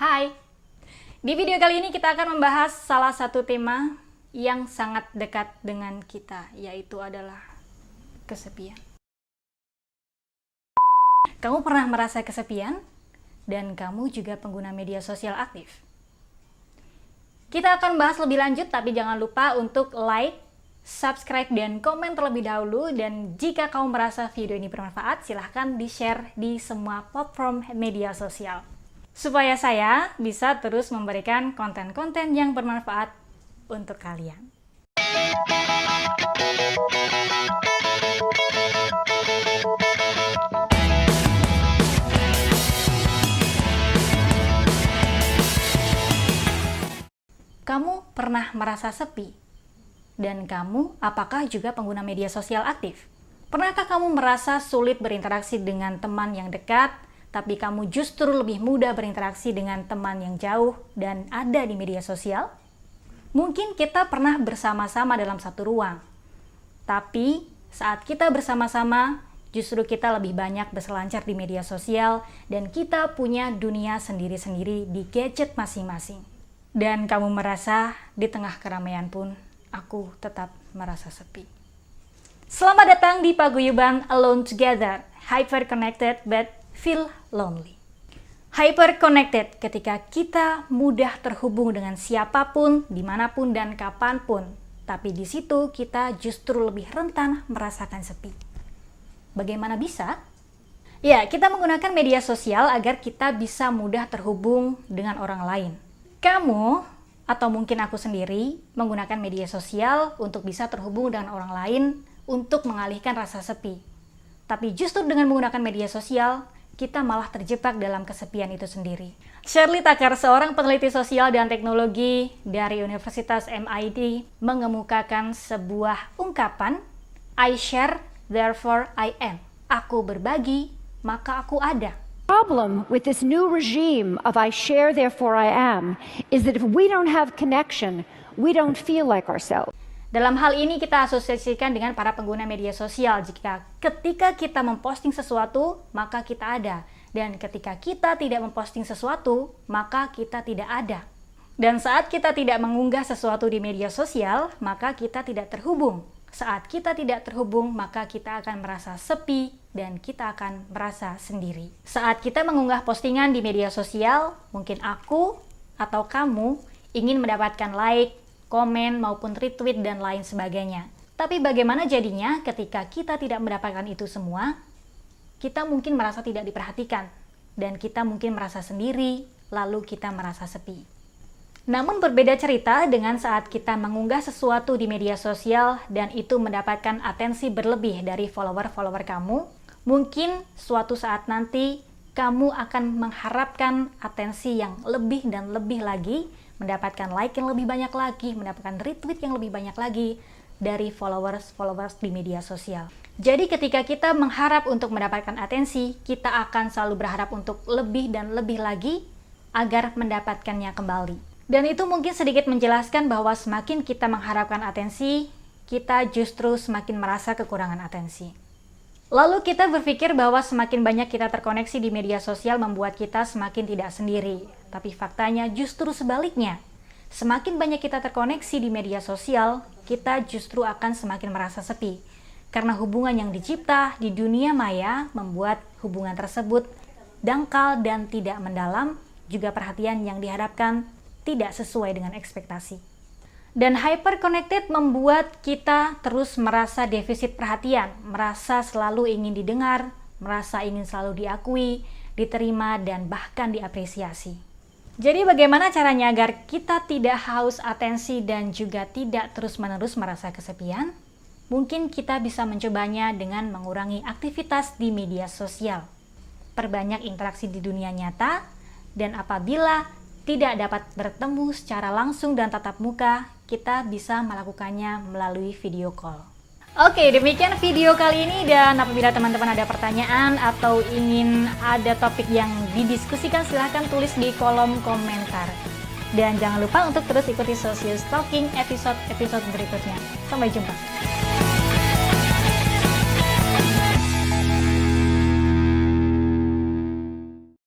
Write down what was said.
Hai, di video kali ini kita akan membahas salah satu tema yang sangat dekat dengan kita, yaitu adalah kesepian. Kamu pernah merasa kesepian? Dan kamu juga pengguna media sosial aktif? Kita akan bahas lebih lanjut, tapi jangan lupa untuk like, subscribe, dan komen terlebih dahulu. Dan jika kamu merasa video ini bermanfaat, silahkan di-share di semua platform media sosial, supaya saya bisa terus memberikan konten-konten yang bermanfaat untuk kalian. Kamu pernah merasa sepi? Dan kamu apakah juga pengguna media sosial aktif? Pernahkah kamu merasa sulit berinteraksi dengan teman yang dekat, tapi kamu justru lebih mudah berinteraksi dengan teman yang jauh dan ada di media sosial? Mungkin kita pernah bersama-sama dalam satu ruang, tapi saat kita bersama-sama, justru kita lebih banyak berselancar di media sosial dan kita punya dunia sendiri-sendiri di gadget masing-masing. Dan kamu merasa di tengah keramaian pun, aku tetap merasa sepi. Selamat datang di paguyuban Alone Together, hyper connected but feel lonely. Hyper connected ketika kita mudah terhubung dengan siapapun, dimanapun dan kapanpun. Tapi di situ kita justru lebih rentan merasakan sepi. Bagaimana bisa? Ya, kita menggunakan media sosial agar kita bisa mudah terhubung dengan orang lain. Kamu, atau mungkin aku sendiri, menggunakan media sosial untuk bisa terhubung dengan orang lain untuk mengalihkan rasa sepi. Tapi justru dengan menggunakan media sosial, kita malah terjebak dalam kesepian itu sendiri. Shirley Tucker, seorang peneliti sosial dan teknologi dari Universitas MIT, mengemukakan sebuah ungkapan, I share, therefore I am. Aku berbagi, maka aku ada. Problem with this new regime of I share, therefore I am, is that if we don't have connection, we don't feel like ourselves. Dalam hal ini kita asosiasikan dengan para pengguna media sosial. Ketika kita memposting sesuatu, maka kita ada. Dan ketika kita tidak memposting sesuatu, maka kita tidak ada. Dan saat kita tidak mengunggah sesuatu di media sosial, maka kita tidak terhubung. Saat kita tidak terhubung, maka kita akan merasa sepi dan kita akan merasa sendiri. Saat kita mengunggah postingan di media sosial, mungkin aku atau kamu ingin mendapatkan like, komen, maupun retweet, dan lain sebagainya. Tapi bagaimana jadinya ketika kita tidak mendapatkan itu semua? Kita mungkin merasa tidak diperhatikan, dan kita mungkin merasa sendiri, lalu kita merasa sepi. Namun berbeda cerita dengan saat kita mengunggah sesuatu di media sosial dan itu mendapatkan atensi berlebih dari follower-follower kamu. Mungkin suatu saat nanti kamu akan mengharapkan atensi yang lebih dan lebih lagi, mendapatkan like yang lebih banyak lagi, mendapatkan retweet yang lebih banyak lagi dari followers di media sosial. Jadi ketika kita mengharap untuk mendapatkan atensi, kita akan selalu berharap untuk lebih dan lebih lagi agar mendapatkannya kembali. Dan itu mungkin sedikit menjelaskan bahwa semakin kita mengharapkan atensi, kita justru semakin merasa kekurangan atensi. Lalu kita berpikir bahwa semakin banyak kita terkoneksi di media sosial membuat kita semakin tidak sendiri. Tapi faktanya justru sebaliknya. Semakin banyak kita terkoneksi di media sosial, kita justru akan semakin merasa sepi. Karena hubungan yang dicipta di dunia maya membuat hubungan tersebut dangkal dan tidak mendalam, juga perhatian yang diharapkan tidak sesuai dengan ekspektasi. Dan hyper-connected membuat kita terus merasa defisit perhatian, merasa selalu ingin didengar, merasa ingin selalu diakui, diterima, dan bahkan diapresiasi. Jadi bagaimana caranya agar kita tidak haus atensi dan juga tidak terus-menerus merasa kesepian? Mungkin kita bisa mencobanya dengan mengurangi aktivitas di media sosial, perbanyak interaksi di dunia nyata, dan apabila tidak dapat bertemu secara langsung dan tatap muka, kita bisa melakukannya melalui video call. Oke, demikian video kali ini, dan apabila teman-teman ada pertanyaan atau ingin ada topik yang didiskusikan, silahkan tulis di kolom komentar. Dan jangan lupa untuk terus ikuti Social Stalking episode-episode berikutnya. Sampai jumpa.